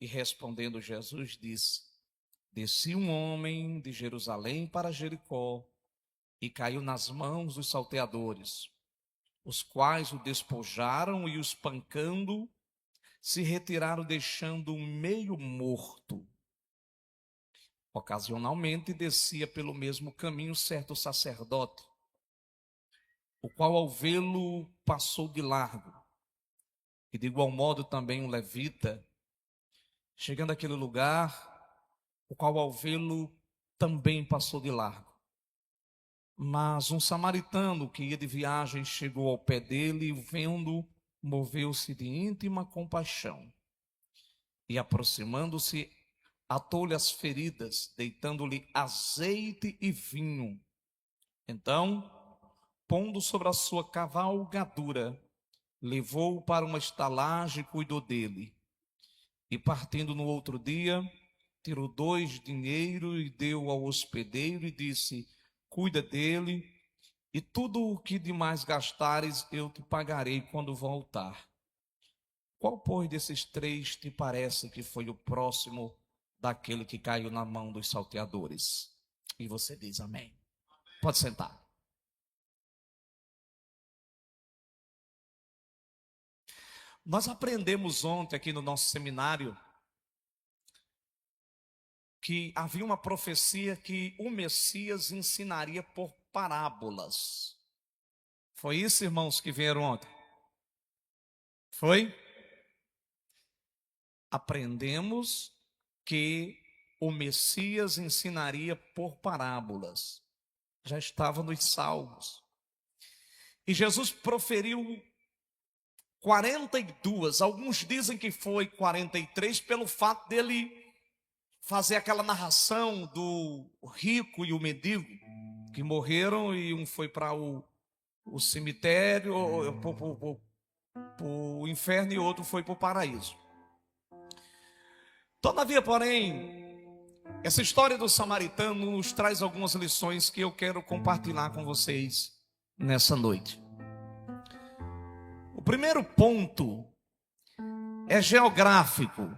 E respondendo Jesus disse: descia um homem de Jerusalém para Jericó e caiu nas mãos dos salteadores, os quais o despojaram e, o espancando, se retiraram, deixando-o meio morto. Ocasionalmente descia pelo mesmo caminho certo sacerdote, o qual ao vê-lo passou de largo. E de igual modo também um levita, chegando àquele lugar, o qual ao vê-lo também passou de largo. Mas um samaritano que ia de viagem chegou ao pé dele e, vendo, moveu-se de íntima compaixão. E aproximando-se, atou-lhe as feridas, deitando-lhe azeite e vinho. Então, pondo sobre a sua cavalgadura, levou-o para uma estalagem e cuidou dele. E partindo no outro dia, tirou 2 dinheiros e deu ao hospedeiro e disse: cuida dele, e tudo o que demais gastares eu te pagarei quando voltar. Qual, pois, desses 3 te parece que foi o próximo daquele que caiu na mão dos salteadores? E você diz amém. Pode sentar. Nós aprendemos ontem aqui no nosso seminário que havia uma profecia que o Messias ensinaria por parábolas. Foi isso, irmãos, que vieram ontem? Foi? Aprendemos que o Messias ensinaria por parábolas. Já estava nos Salmos. E Jesus proferiu 42, alguns dizem que foi 43, pelo fato dele fazer aquela narração do rico e o mendigo, que morreram e um foi para o cemitério, para o inferno, e outro foi para o paraíso. Todavia, porém, essa história do samaritano nos traz algumas lições que eu quero compartilhar com vocês nessa noite. O primeiro ponto é geográfico.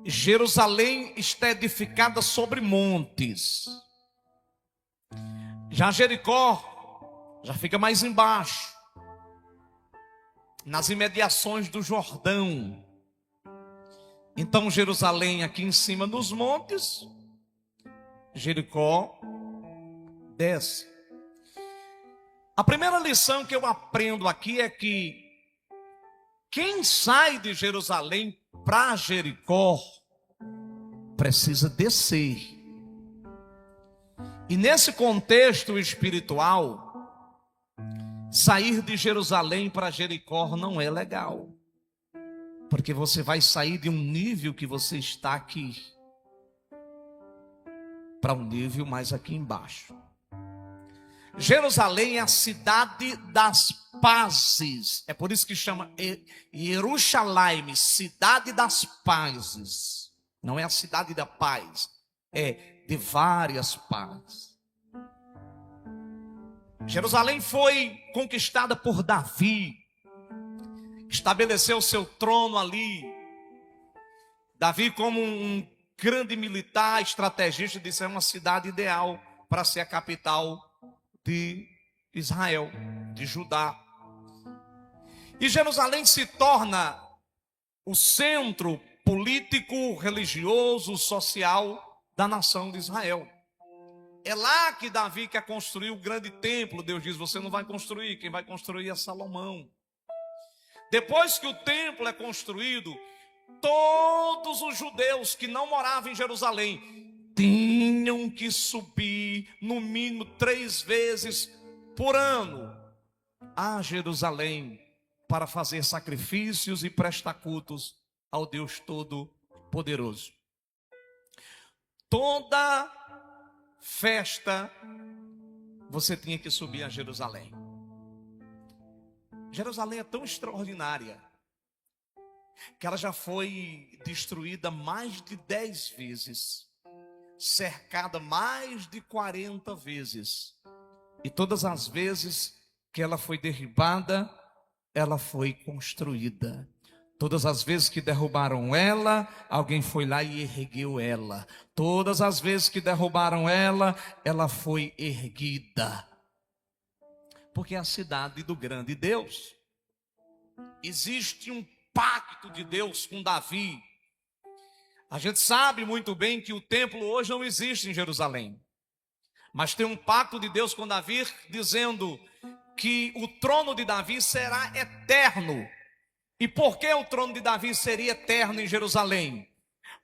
Jerusalém está edificada sobre montes. Já Jericó já fica mais embaixo, nas imediações do Jordão. Então Jerusalém aqui em cima nos montes, Jericó desce. A primeira lição que eu aprendo aqui é que quem sai de Jerusalém para Jericó precisa descer. E nesse contexto espiritual, sair de Jerusalém para Jericó não é legal, porque você vai sair de um nível que você está aqui para um nível mais aqui embaixo. Jerusalém é a cidade das pazes. É por isso que chama Jerusalém, cidade das pazes. Não é a cidade da paz, é de várias pazes. Jerusalém foi conquistada por Davi, estabeleceu seu trono ali. Davi, como um grande militar, estrategista, disse: é uma cidade ideal para ser a capital de Israel, de Judá. E Jerusalém se torna o centro político, religioso, social da nação de Israel. É lá que Davi quer construir o grande templo. Deus diz: você não vai construir, quem vai construir é Salomão. Depois que o templo é construído, todos os judeus que não moravam em Jerusalém tinham que subir no mínimo 3 vezes por ano a Jerusalém para fazer sacrifícios e prestar cultos ao Deus Todo-Poderoso. Toda festa você tinha que subir a Jerusalém. Jerusalém é tão extraordinária que ela já foi destruída mais de 10 vezes, cercada mais de 40 vezes. E todas as vezes que ela foi derribada, ela foi construída. Todas as vezes que derrubaram ela, alguém foi lá e ergueu ela. Todas as vezes que derrubaram ela, ela foi erguida. Porque é a cidade do grande Deus. Existe um pacto de Deus com Davi. A gente sabe muito bem que o templo hoje não existe em Jerusalém. Mas tem um pacto de Deus com Davi dizendo que o trono de Davi será eterno. E por que o trono de Davi seria eterno em Jerusalém?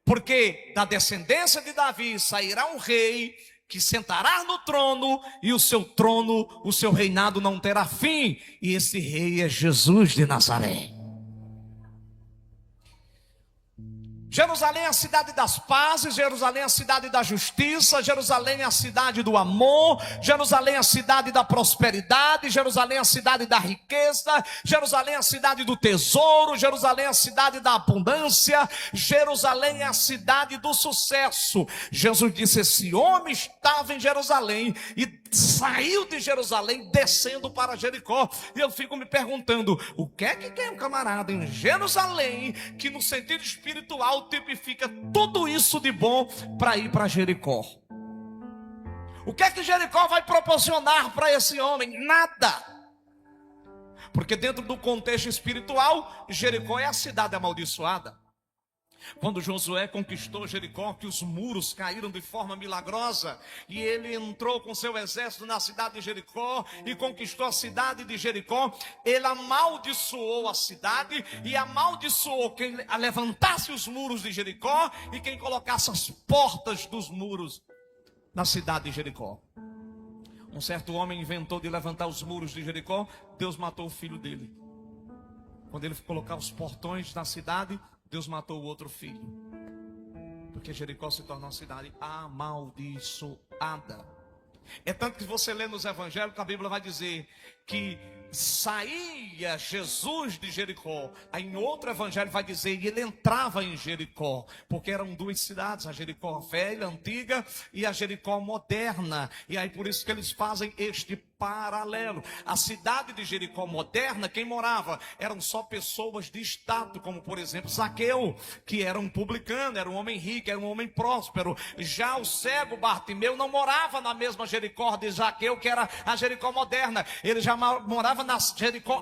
Porque da descendência de Davi sairá um rei que sentará no trono, e o seu trono, o seu reinado não terá fim. E esse rei é Jesus de Nazaré. Jerusalém é a cidade das pazes, Jerusalém é a cidade da justiça, Jerusalém é a cidade do amor, Jerusalém é a cidade da prosperidade, Jerusalém é a cidade da riqueza, Jerusalém é a cidade do tesouro, Jerusalém é a cidade da abundância, Jerusalém é a cidade do sucesso. Jesus disse: esse homem estava em Jerusalém e saiu de Jerusalém descendo para Jericó. E eu fico me perguntando, o que é que quer um camarada em Jerusalém que no sentido espiritual tipifica tudo isso de bom para ir para Jericó? O que é que Jericó vai proporcionar para esse homem? Nada. Porque dentro do contexto espiritual, Jericó é a cidade amaldiçoada. Quando Josué conquistou Jericó, que os muros caíram de forma milagrosa, e ele entrou com seu exército na cidade de Jericó e conquistou a cidade de Jericó, ele amaldiçoou a cidade e amaldiçoou quem levantasse os muros de Jericó e quem colocasse as portas dos muros na cidade de Jericó. Um certo homem inventou de levantar os muros de Jericó, Deus matou o filho dele. Quando ele colocar os portões na cidade, Deus matou o outro filho. Porque Jericó se tornou uma cidade amaldiçoada. É tanto que você lê nos evangelhos que a Bíblia vai dizer que saía Jesus de Jericó. Aí em outro evangelho vai dizer que ele entrava em Jericó, porque eram duas cidades, a Jericó velha, antiga, e a Jericó moderna. E aí por isso que eles fazem este paralelo. A cidade de Jericó moderna, quem morava eram só pessoas de status, como por exemplo Zaqueu, que era um publicano, era um homem rico, era um homem próspero. Já o cego Bartimeu não morava na mesma Jericó de Zaqueu, que era a Jericó moderna. Ele já morava na Jericó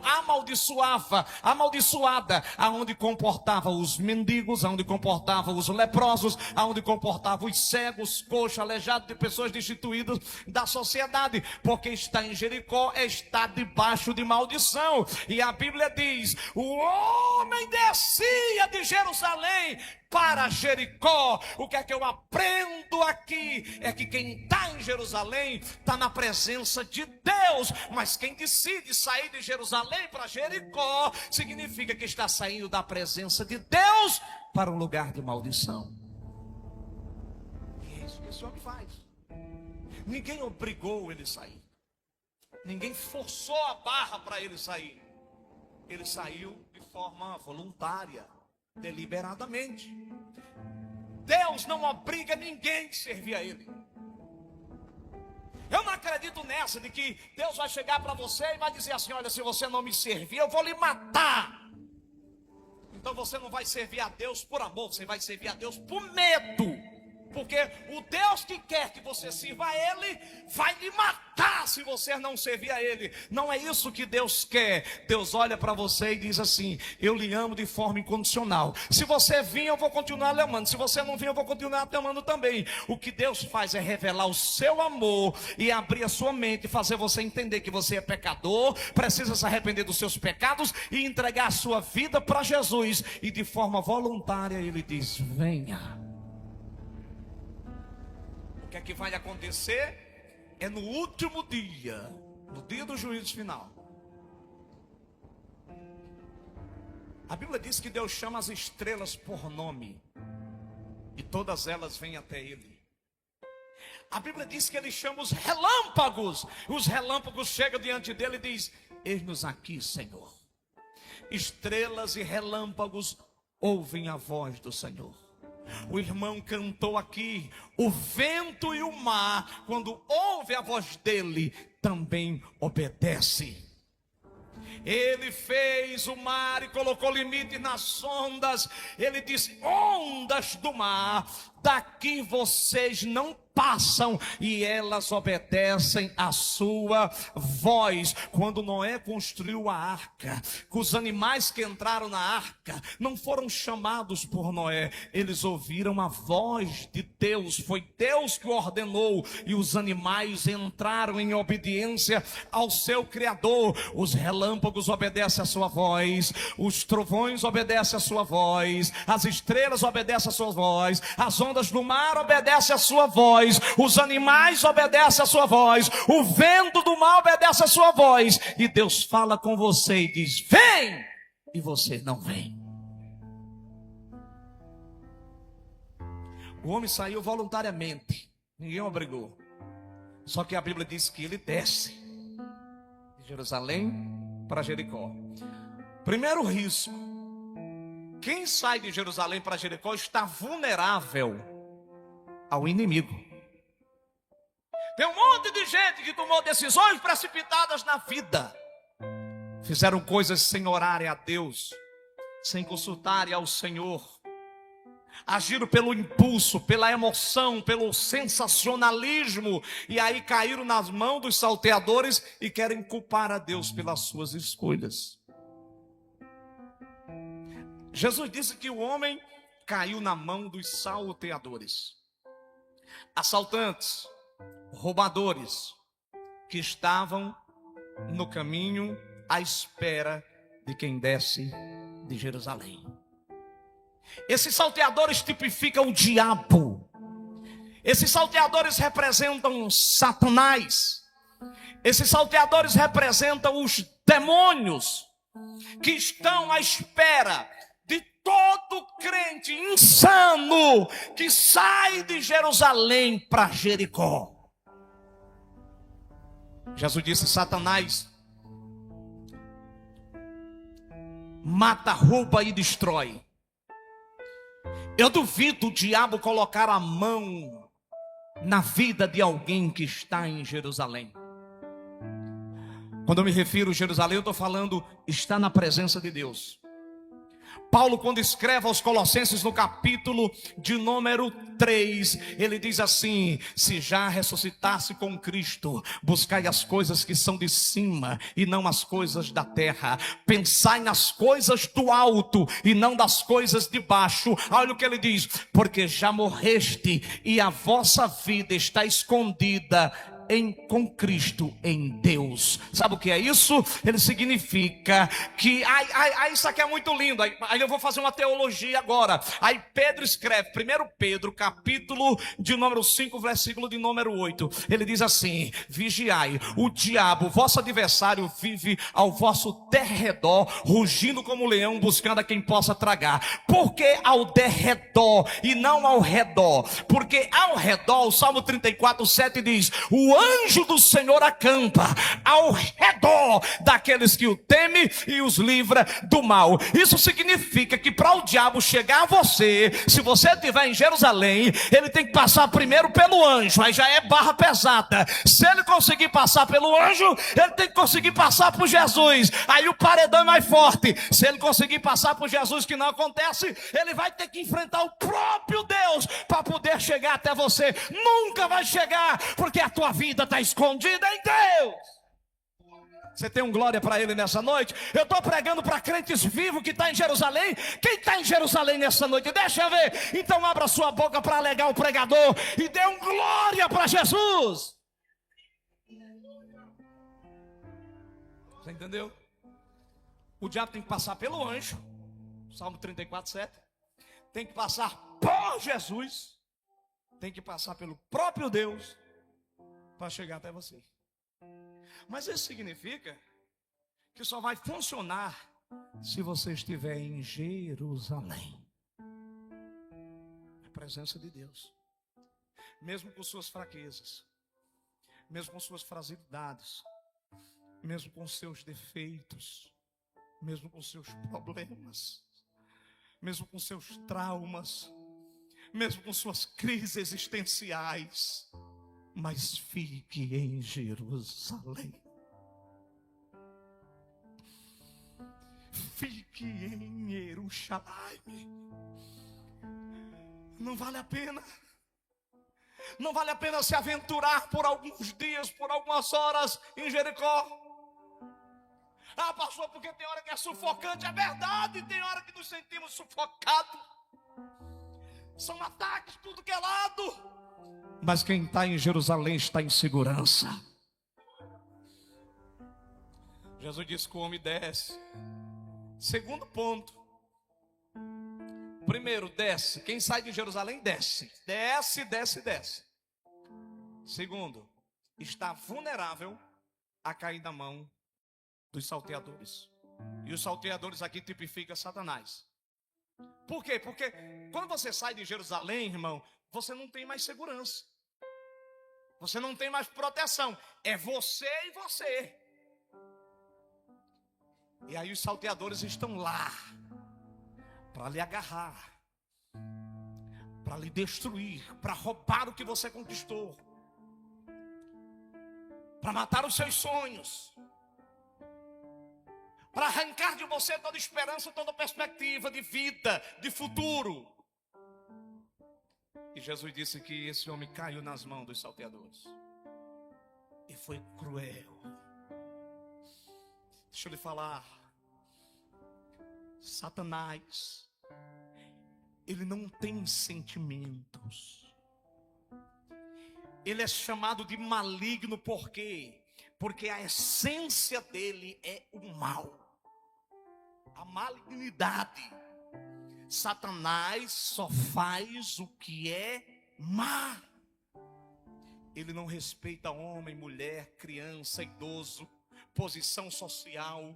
amaldiçoada, aonde comportava os mendigos, aonde comportava os leprosos, aonde comportava os cegos, coxos, aleijados, de pessoas destituídas da sociedade, porque está em Jericó, está debaixo de maldição. E a Bíblia diz: o homem descia de Jerusalém para Jericó. O que é que eu aprendo aqui? É que quem está em Jerusalém está na presença de Deus. Mas quem decide sair de Jerusalém para Jericó, significa que está saindo da presença de Deus para um lugar de maldição. E é isso que esse homem faz. Ninguém obrigou ele a sair. Ninguém forçou a barra para ele sair. Ele saiu de forma voluntária, deliberadamente. Deus não obriga ninguém a servir a Ele. Eu não acredito nessa de que Deus vai chegar para você e vai dizer assim: olha, se você não me servir, eu vou lhe matar. Então você não vai servir a Deus por amor, você vai servir a Deus por medo. Porque o Deus que quer que você sirva a Ele vai lhe matar se você não servir a Ele. Não é isso que Deus quer. Deus olha para você e diz assim: eu lhe amo de forma incondicional. Se você vir, eu vou continuar lhe amando. Se você não vir, eu vou continuar te amando também. O que Deus faz é revelar o seu amor e abrir a sua mente e fazer você entender que você é pecador, precisa se arrepender dos seus pecados e entregar a sua vida para Jesus. E de forma voluntária Ele diz: venha. O que é que vai acontecer? É no último dia, no dia do juízo final. A Bíblia diz que Deus chama as estrelas por nome, e todas elas vêm até Ele. A Bíblia diz que Ele chama os relâmpagos chegam diante dele e diz: eis-nos aqui, Senhor. Estrelas e relâmpagos ouvem a voz do Senhor. O irmão cantou aqui: o vento e o mar, quando ouve a voz dele, também obedece. Ele fez o mar e colocou limite nas ondas. Ele disse: ondas do mar, daqui vocês não passam, e elas obedecem a sua voz. Quando Noé construiu a arca, os animais que entraram na arca não foram chamados por Noé, eles ouviram a voz de Deus. Foi Deus que ordenou, e os animais entraram em obediência ao seu Criador. Os relâmpagos obedecem a sua voz, os trovões obedecem a sua voz, as estrelas obedecem a sua voz, as ondas do mar obedecem a sua voz, os animais obedecem a sua voz, o vento do mar obedece a sua voz, e Deus fala com você e diz: vem, e você não vem. O homem saiu voluntariamente, ninguém obrigou. Só que a Bíblia diz que ele desce de Jerusalém para Jericó. Primeiro risco: quem sai de Jerusalém para Jericó está vulnerável ao inimigo. Tem um monte de gente que tomou decisões precipitadas na vida, fizeram coisas sem orarem a Deus, sem consultarem ao Senhor, agiram pelo impulso, pela emoção, pelo sensacionalismo, e aí caíram nas mãos dos salteadores e querem culpar a Deus pelas suas escolhas. Jesus disse que o homem caiu na mão dos salteadores, assaltantes, roubadores, que estavam no caminho à espera de quem desce de Jerusalém. Esses salteadores tipificam o diabo. Esses salteadores representam Satanás. Esses salteadores representam os demônios que estão à espera de todo crente insano que sai de Jerusalém para Jericó. Jesus disse: Satanás mata, rouba e destrói. Eu duvido o diabo colocar a mão na vida de alguém que está em Jerusalém. Quando eu me refiro a Jerusalém, eu estou falando, está na presença de Deus. Paulo, quando escreve aos Colossenses no capítulo de número 3, ele diz assim: se já ressuscitasse com Cristo, buscai as coisas que são de cima e não as coisas da terra. Pensai nas coisas do alto e não das coisas de baixo. Olha o que ele diz: porque já morreste e a vossa vida está escondida com Cristo em Deus. Sabe o que é isso? Ele significa que isso aqui é muito lindo. Aí eu vou fazer uma teologia agora. Aí Pedro escreve, 1 Pedro capítulo de número 5, versículo de número 8. Ele diz assim: vigiai, o diabo, vosso adversário, vive ao vosso derredor, rugindo como leão, buscando a quem possa tragar. Por que ao derredor e não ao redor? Porque ao redor, o Salmo 34, 7 diz: o anjo do Senhor acampa ao redor daqueles que o temem e os livra do mal. Isso significa que para o diabo chegar a você, se você estiver em Jerusalém, ele tem que passar primeiro pelo anjo. Aí já é barra pesada. Se ele conseguir passar pelo anjo, ele tem que conseguir passar por Jesus. Aí o paredão é mais forte. Se ele conseguir passar por Jesus, que não acontece, ele vai ter que enfrentar o próprio Deus para poder chegar até você. Nunca vai chegar, porque a tua vida está escondida em Deus. Você tem um glória para ele nessa noite? Eu estou pregando para crentes vivos que estão em Jerusalém. Quem está em Jerusalém nessa noite? Deixa eu ver. Então abra sua boca para alegar o pregador e dê um glória para Jesus. Você entendeu? O diabo tem que passar pelo anjo, Salmo 34, 7. Tem que passar por Jesus. Tem que passar pelo próprio Deus para chegar até você. Mas isso significa que só vai funcionar se você estiver em Jerusalém, a presença de Deus, mesmo com suas fraquezas, mesmo com suas fragilidades, mesmo com seus defeitos, mesmo com seus problemas, mesmo com seus traumas, mesmo com suas crises existenciais. Mas fique em Jerusalém. fique em Jerusalém. Não vale a pena. Não vale a pena se aventurar por alguns dias, por algumas horas em Jericó. Ah, pastor, porque tem hora que é sufocante. É verdade, tem hora que nos sentimos sufocados. São ataques tudo que é lado. Mas quem está em Jerusalém está em segurança. Jesus disse que o homem desce. Segundo ponto. Primeiro, desce. Quem sai de Jerusalém, desce. Desce, desce, desce. Segundo, está vulnerável a cair na mão dos salteadores. E os salteadores aqui tipificam Satanás. Por quê? Porque quando você sai de Jerusalém, irmão, você não tem mais segurança. Você não tem mais proteção. É você e você. E aí os salteadores estão lá para lhe agarrar, para lhe destruir, para roubar o que você conquistou, para matar os seus sonhos, para arrancar de você toda esperança, toda perspectiva de vida, de futuro. E Jesus disse que esse homem caiu nas mãos dos salteadores. E foi cruel. Deixa eu lhe falar. Satanás, ele não tem sentimentos. Ele é chamado de maligno por quê? Porque a essência dele é o mal, a malignidade. Satanás só faz o que é má. Ele não respeita homem, mulher, criança, idoso, posição social,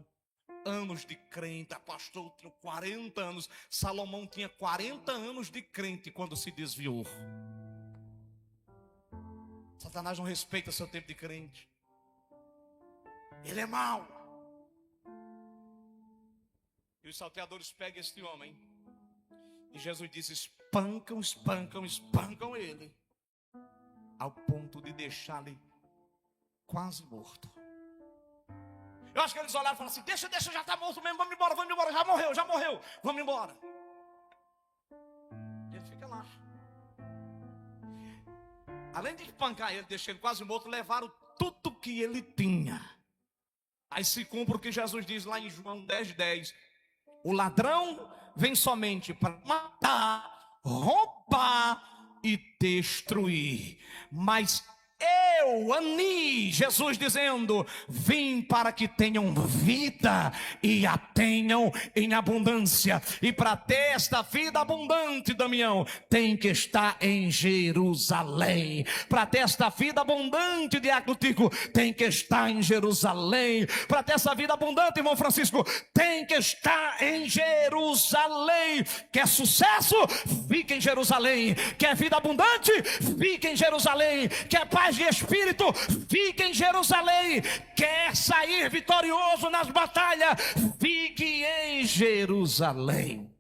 anos de crente. Pastor, eu tenho 40 anos. Salomão tinha 40 anos de crente quando se desviou. Satanás não respeita seu tempo de crente. Ele é mau. E os salteadores pegam este homem. E Jesus diz: espancam, espancam, espancam ele, ao ponto de deixá-lo quase morto. Eu acho que eles olharam e falaram assim: deixa, já está morto mesmo, vamos embora, já morreu, vamos embora. Ele fica lá. Além de espancar ele, deixar ele quase morto, levaram tudo que ele tinha. Aí se cumpre o que Jesus diz lá em João 10:10. O ladrão vem somente para matar, roubar e destruir. Mas Jesus dizendo: vim para que tenham vida e a tenham em abundância. E para ter esta vida abundante, Damião, tem que estar em Jerusalém. Para ter esta vida abundante, Diácono Tico, tem que estar em Jerusalém. Para ter essa vida abundante, irmão Francisco, tem que estar em Jerusalém. Quer sucesso? Fica em Jerusalém. Quer vida abundante? Fica em Jerusalém. Quer paz de espírito? Fique em Jerusalém. Quer sair vitorioso nas batalhas? Fique em Jerusalém.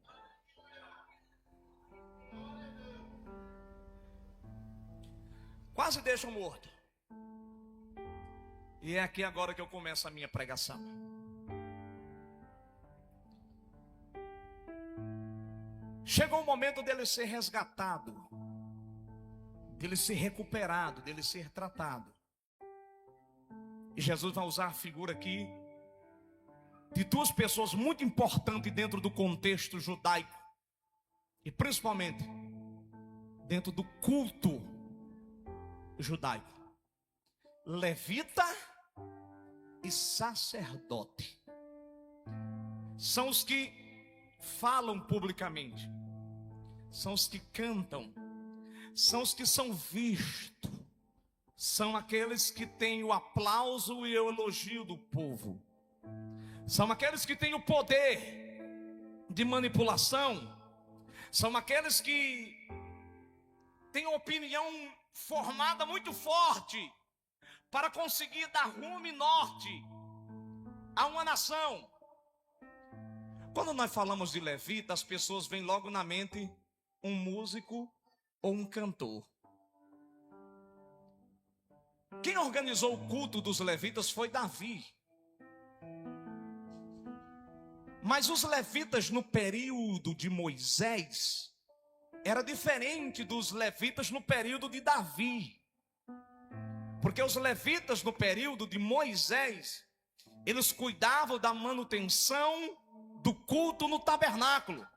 Quase deixam morto. E é aqui agora que eu começo a minha pregação. Chegou o momento dele ser resgatado, dele ser recuperado, dele ser tratado. E Jesus vai usar a figura aqui de duas pessoas muito importantes dentro do contexto judaico, e principalmente dentro do culto judaico: levita e sacerdote. São os que falam publicamente, são os que cantam, são os que são vistos, são aqueles que têm o aplauso e o elogio do povo, são aqueles que têm o poder de manipulação, são aqueles que têm uma opinião formada muito forte para conseguir dar rumo e norte a uma nação. Quando nós falamos de levita, as pessoas veem logo na mente um músico ou um cantor. Quem organizou o culto dos levitas foi Davi. Mas os levitas no período de Moisés era diferente dos levitas no período de Davi. Porque os levitas no período de Moisés, eles cuidavam da manutenção do culto no tabernáculo.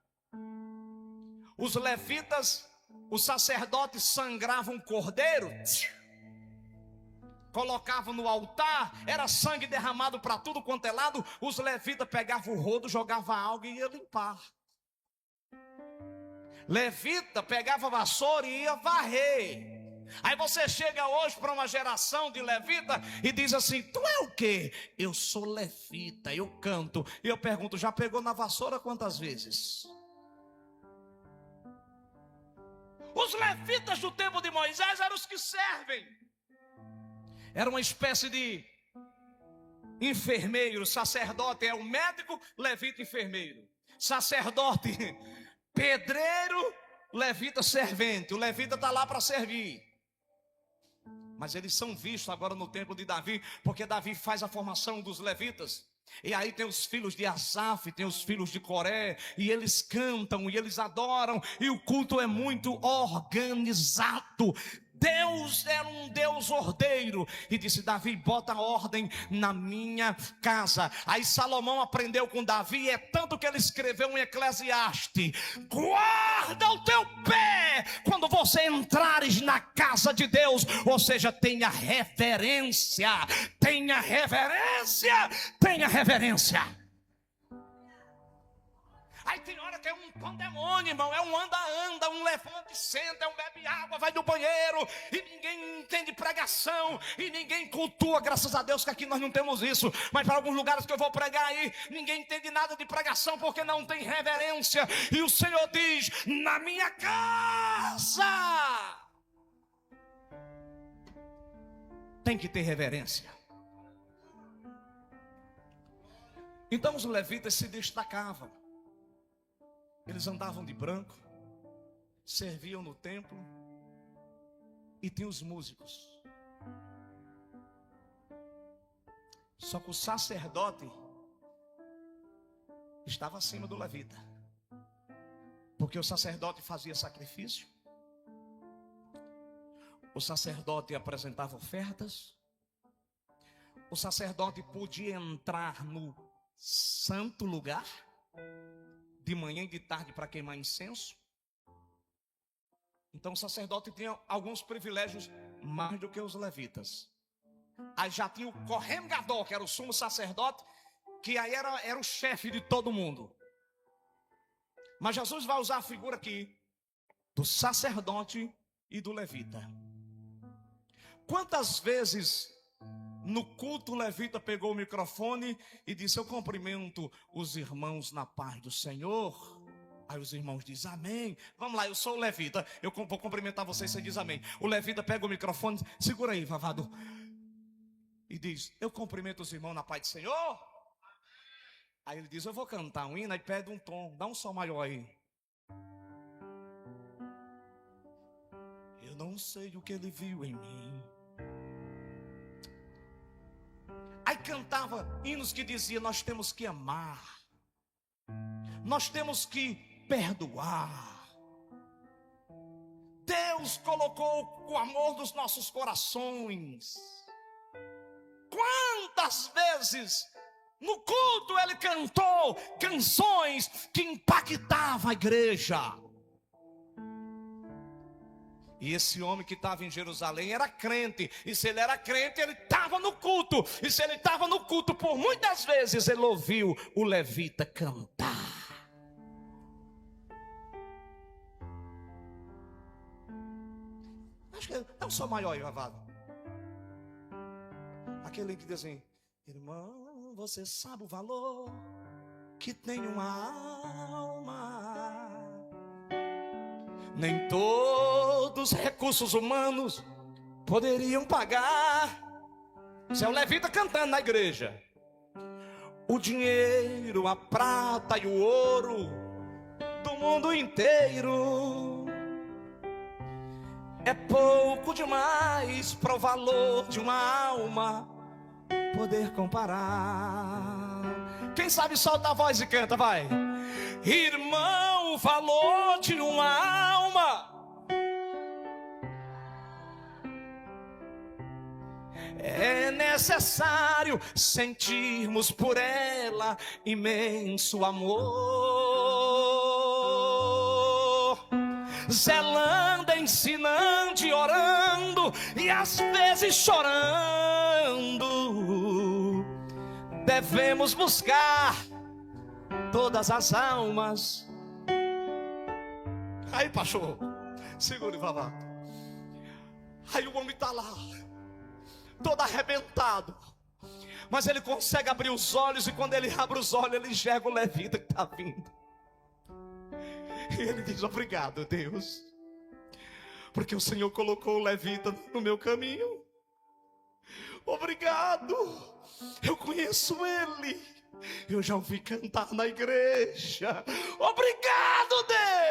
Os levitas, os sacerdotes sangravam cordeiro, colocavam no altar, era sangue derramado para tudo quanto é lado. Os levitas pegavam o rodo, jogavam água e ia limpar. Levita pegava a vassoura e ia varrer. Aí você chega hoje para uma geração de levita e diz assim: tu é o quê? Eu sou levita, eu canto. E eu pergunto: já pegou na vassoura quantas vezes? Os levitas do tempo de Moisés eram os que servem. Era uma espécie de enfermeiro. Sacerdote é o médico, levita enfermeiro. Sacerdote pedreiro, levita servente. O levita está lá para servir. Mas eles são vistos agora no templo de Davi, porque Davi faz a formação dos levitas. E aí tem os filhos de Asaf, tem os filhos de Coré, e eles cantam, e eles adoram, e o culto é muito organizado. Deus era um Deus ordeiro, e disse: Davi, bota ordem na minha casa. Aí Salomão aprendeu com Davi, é tanto que ele escreveu um Eclesiastes: guarda o teu pé quando você entrares na casa de Deus. Ou seja, tenha reverência, tenha reverência, tenha reverência. Aí tem hora que é um pandemônio, irmão. É um anda-anda, um levanta e senta, é um bebe água, vai no banheiro. E ninguém entende pregação. E ninguém cultua, graças a Deus que aqui nós não temos isso. Mas para alguns lugares que eu vou pregar aí, ninguém entende nada de pregação porque não tem reverência. E o Senhor diz: na minha casa tem que ter reverência. Então os levitas se destacavam. Eles andavam de branco, serviam no templo, e tinha os músicos. Só que o sacerdote estava acima do levita, porque o sacerdote fazia sacrifício, o sacerdote apresentava ofertas, o sacerdote podia entrar no santo lugar de manhã e de tarde para queimar incenso. Então o sacerdote tinha alguns privilégios mais do que os levitas. Aí já tinha o Kohen Gadol, que era o sumo sacerdote, que aí era o chefe de todo mundo. Mas Jesus vai usar a figura aqui do sacerdote e do levita. Quantas vezes no culto o levita pegou o microfone e disse: eu cumprimento os irmãos na paz do Senhor. Aí os irmãos dizem amém. Vamos lá, eu sou o levita, eu vou cumprimentar vocês, você diz amém. O levita pega o microfone, segura aí, Vavado, e diz: eu cumprimento os irmãos na paz do Senhor. Aí ele diz: eu vou cantar um hino. Aí pede um tom, dá um som maior aí. Eu não sei o que ele viu em mim. Aí cantava hinos que dizia: nós temos que amar, nós temos que perdoar. Deus colocou o amor nos nossos corações. Quantas vezes no culto ele cantou canções que impactavam a igreja. E esse homem que estava em Jerusalém era crente. E se ele era crente, ele estava no culto. E se ele estava no culto, por muitas vezes ele ouviu o levita cantar. Acho que é um som maior aí, Vavado. Aquele que diz assim: irmão, você sabe o valor que tem uma alma. Nem todos os recursos humanos poderiam pagar. Isso é o levita cantando na igreja. O dinheiro, a prata e o ouro do mundo inteiro é pouco demais para o valor de uma alma poder comparar. Quem sabe solta a voz e canta, vai. Irmão, o valor de uma alma é necessário sentirmos por ela imenso amor, zelando, ensinando e orando, e às vezes chorando. Devemos buscar todas as almas. Aí, pastor, segure, vavá. Aí o homem está lá, todo arrebentado, mas ele consegue abrir os olhos, e quando ele abre os olhos, ele enxerga o levita que está vindo. E ele diz: obrigado, Deus, porque o Senhor colocou o levita no meu caminho. Obrigado, eu conheço ele, eu já ouvi cantar na igreja. Obrigado,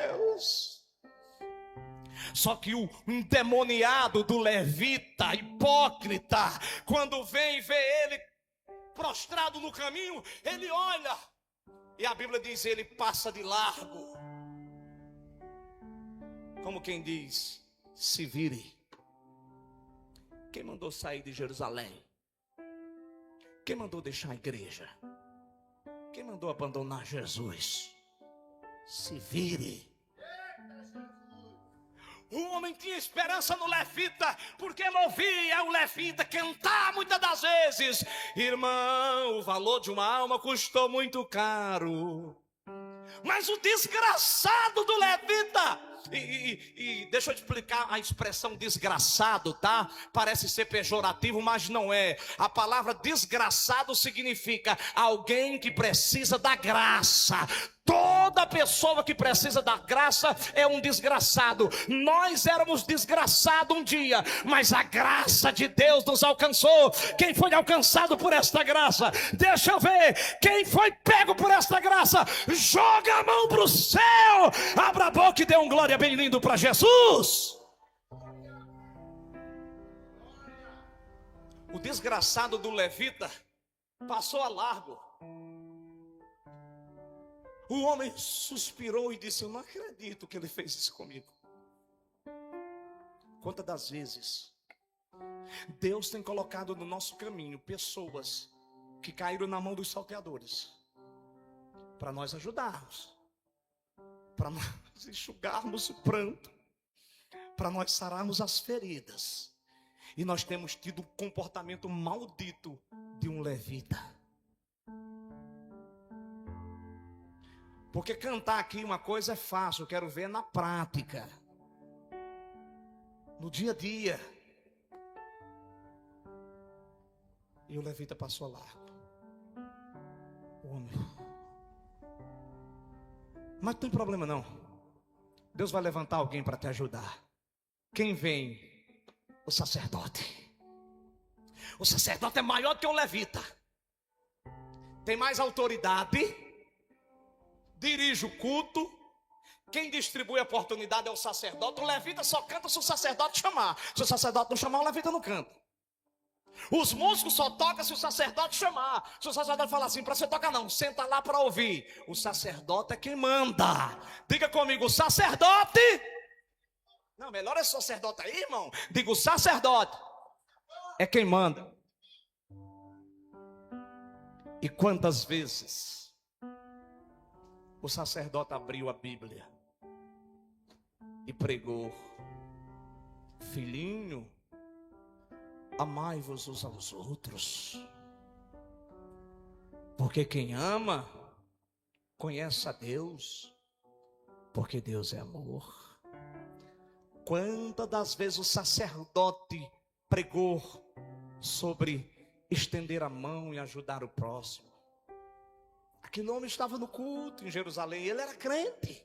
Deus. Só que o endemoniado do levita, hipócrita, quando vem e vê ele prostrado no caminho, ele olha, e a Bíblia diz: ele passa de largo, como quem diz: se vire. Quem mandou sair de Jerusalém? Quem mandou deixar a igreja? Quem mandou abandonar Jesus? Se vire. O homem tinha esperança no levita, porque ele ouvia o levita cantar muitas das vezes: irmão, o valor de uma alma custou muito caro. Mas o desgraçado do levita, e deixa eu te explicar a expressão desgraçado, tá? Parece ser pejorativo, mas não é. A palavra desgraçado significa alguém que precisa da graça. Toda pessoa que precisa da graça é um desgraçado. Nós éramos desgraçados um dia, mas a graça de Deus nos alcançou. Quem foi alcançado por esta graça? Deixa eu ver. Quem foi pego por esta graça? Joga a mão para o céu, abra a boca e dê um glória bem lindo para Jesus. O desgraçado do levita passou a largo. O homem suspirou e disse: eu não acredito que ele fez isso comigo. Quantas das vezes Deus tem colocado no nosso caminho pessoas que caíram na mão dos salteadores, para nós ajudarmos, para nós enxugarmos o pranto, para nós sararmos as feridas. E nós temos tido o comportamento maldito de um levita. Porque cantar aqui uma coisa é fácil, eu quero ver na prática, no dia a dia. E o levita passou largo. O homem. Mas não tem problema não. Deus vai levantar alguém para te ajudar. Quem vem? O sacerdote. O sacerdote é maior do que o levita. Tem mais autoridade. Dirige o culto. Quem distribui a oportunidade é o sacerdote. O levita só canta se o sacerdote chamar. Se o sacerdote não chamar, o levita não canta. Os músicos só tocam se o sacerdote chamar. Se o sacerdote falar assim: para você tocar não, senta lá para ouvir. O sacerdote é quem manda. Diga comigo: o sacerdote. Não, melhor é sacerdote aí, irmão. Diga: o sacerdote é quem manda. E quantas vezes o sacerdote abriu a Bíblia e pregou: filhinho, amai-vos uns aos outros, porque quem ama conhece a Deus, porque Deus é amor. Quantas das vezes o sacerdote pregou sobre estender a mão e ajudar o próximo? Aquele homem estava no culto em Jerusalém, ele era crente.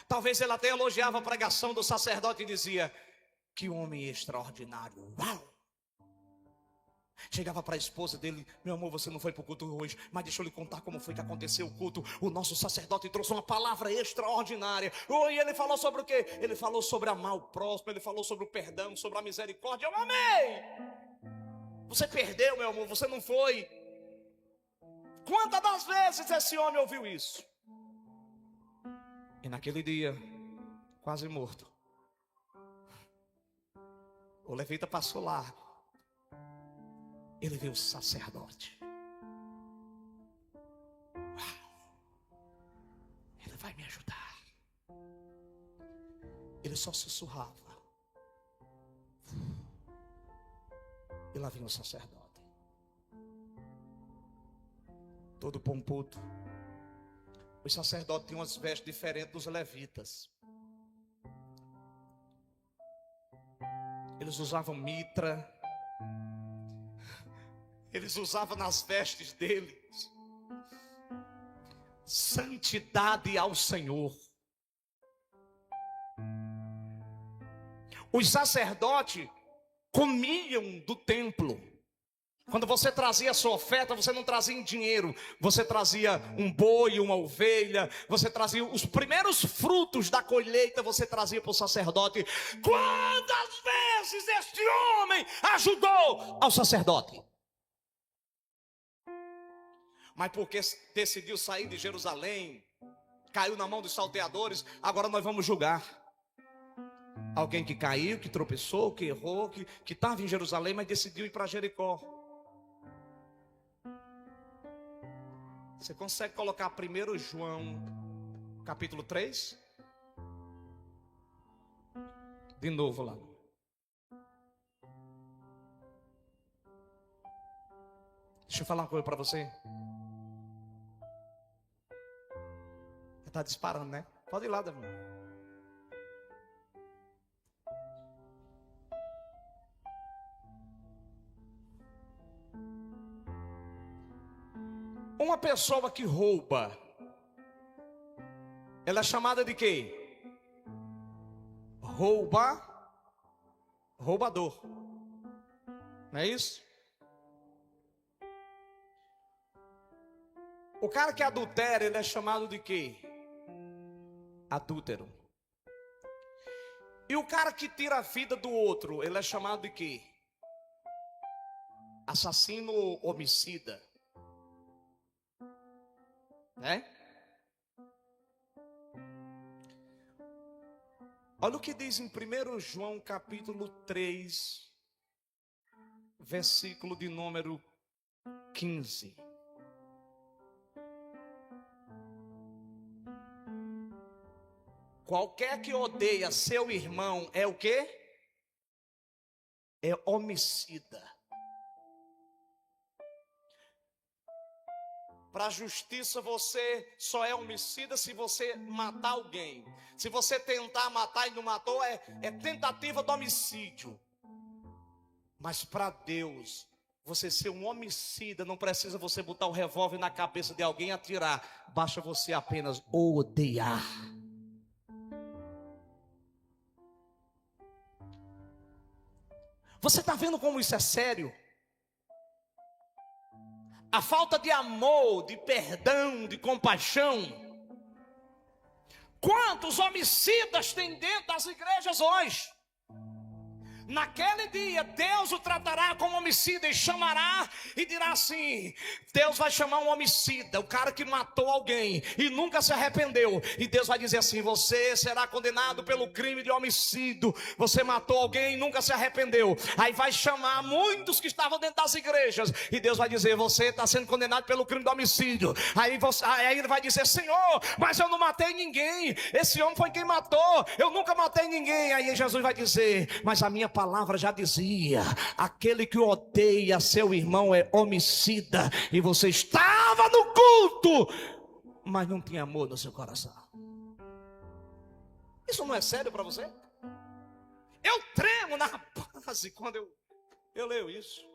Talvez ele até elogiava a pregação do sacerdote e dizia: que homem extraordinário, uau! Chegava para a esposa dele: meu amor, você não foi para o culto hoje, mas deixa eu lhe contar como foi que aconteceu o culto. O nosso sacerdote trouxe uma palavra extraordinária. E ele falou sobre o quê? Ele falou sobre amar o próximo, ele falou sobre o perdão, sobre a misericórdia. Eu amei! Você perdeu, meu amor, você não foi. Quantas das vezes esse homem ouviu isso? E naquele dia, quase morto, o levita passou largo. Ele viu o sacerdote. Ele vai me ajudar. Ele só sussurrava. E lá vinha o sacerdote, todo pompudo. Os sacerdotes tinham umas vestes diferentes dos levitas. Eles usavam mitra. Eles usavam nas vestes deles santidade ao Senhor. Os sacerdotes comiam do templo. Quando você trazia a sua oferta, você não trazia em dinheiro. Você trazia um boi, uma ovelha. Você trazia os primeiros frutos da colheita. Você trazia para o sacerdote. Quantas vezes este homem ajudou ao sacerdote? Mas porque decidiu sair de Jerusalém, caiu na mão dos salteadores, agora nós vamos julgar. Alguém que caiu, que tropeçou, que errou, que estava em Jerusalém, mas decidiu ir para Jericó. Você consegue colocar 1 João capítulo 3? De novo lá. Deixa eu falar uma coisa para você. Está disparando, né? Pode ir lá, Davi. Uma pessoa que rouba, ela é chamada de quê? Roubador. Não é isso? O cara que adultera, ele é chamado de quê? Adúltero. E o cara que tira a vida do outro, ele é chamado de quê? Assassino, homicida. Né? Olha o que diz em 1 João capítulo 3, versículo de número 15. Qualquer que odeia seu irmão é o quê? É homicida. Para a justiça você só é homicida se você matar alguém. Se você tentar matar e não matou, é tentativa de homicídio. Mas para Deus, você ser um homicida, não precisa você botar o revólver na cabeça de alguém e atirar. Basta você apenas odiar. Você está vendo como isso é sério? A falta de amor, de perdão, de compaixão. Quantos homicidas tem dentro das igrejas hoje? Naquele dia, Deus o tratará como homicida e chamará e dirá assim: Deus vai chamar um homicida, o cara que matou alguém e nunca se arrependeu. E Deus vai dizer assim: você será condenado pelo crime de homicídio. Você matou alguém e nunca se arrependeu. Aí vai chamar muitos que estavam dentro das igrejas e Deus vai dizer: você está sendo condenado pelo crime de homicídio. Aí ele vai dizer: Senhor, mas eu não matei ninguém. Esse homem foi quem matou. Eu nunca matei ninguém. Aí Jesus vai dizer: mas a minha palavra já dizia: aquele que odeia seu irmão é homicida. E você estava no culto, mas não tinha amor no seu coração. Isso não é sério para você? Eu tremo na base quando eu leio isso.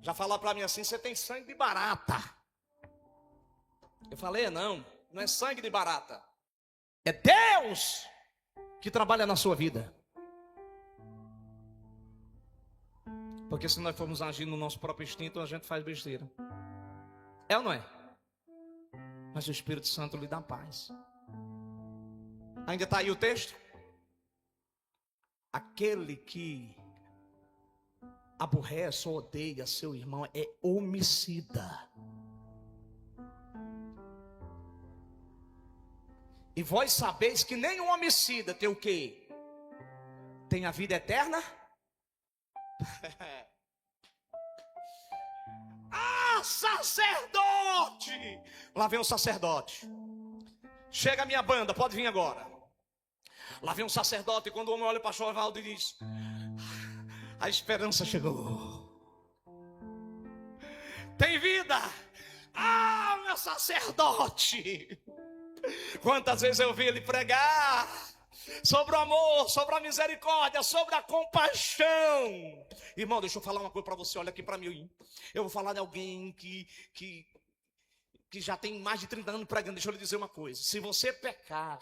Já falaram para mim assim: você tem sangue de barata. Eu falei: não é sangue de barata. É Deus que trabalha na sua vida. Porque se nós formos agir no nosso próprio instinto, a gente faz besteira. É ou não é? Mas o Espírito Santo lhe dá paz. Ainda está aí o texto? Aquele que aborrece ou odeia seu irmão é homicida. E vós sabeis que nenhum homicida tem o quê? Tem a vida eterna? Ah, sacerdote! Lá vem o sacerdote. Chega a minha banda, pode vir agora. Lá vem um sacerdote, e quando o homem olha para o pastor Evaldo e diz: a esperança chegou. Tem vida. Ah, meu sacerdote! Quantas vezes eu vi ele pregar sobre o amor, sobre a misericórdia, sobre a compaixão. Irmão, deixa eu falar uma coisa para você, olha aqui para mim. Eu vou falar de alguém que já tem mais de 30 anos pregando. Deixa eu lhe dizer uma coisa: se você pecar,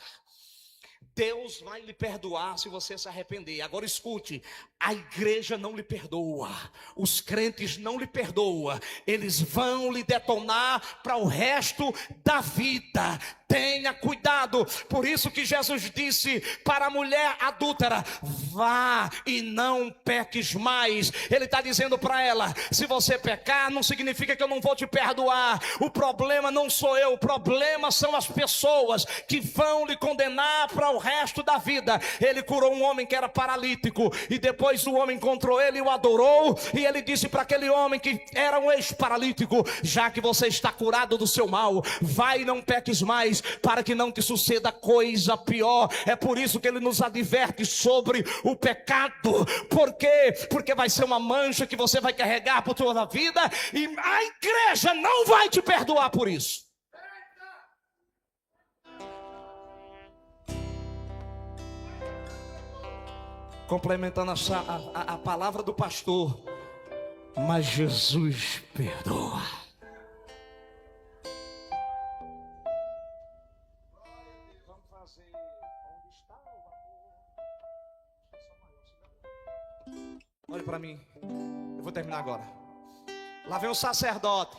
Deus vai lhe perdoar se você se arrepender. Agora escute, a igreja não lhe perdoa, os crentes não lhe perdoam, eles vão lhe detonar para o resto da vida. Tenha cuidado. Por isso que Jesus disse para a mulher adúltera: vá e não peques mais. Ele está dizendo para ela: se você pecar, não significa que eu não vou te perdoar. O problema não sou eu, o problema são as pessoas que vão lhe condenar para o resto da vida. Ele curou um homem que era paralítico, e depois o homem encontrou ele e o adorou, e ele disse para aquele homem que era um ex-paralítico: já que você está curado do seu mal, vai e não peques mais, para que não te suceda coisa pior. É por isso que ele nos adverte sobre o pecado. Por quê? Porque vai ser uma mancha que você vai carregar por toda a vida, e a igreja não vai te perdoar por isso. Complementando a palavra do pastor: mas Jesus perdoa. Vamos fazer onde está o amor. Olhe para mim, eu vou terminar agora. Lá vem o sacerdote.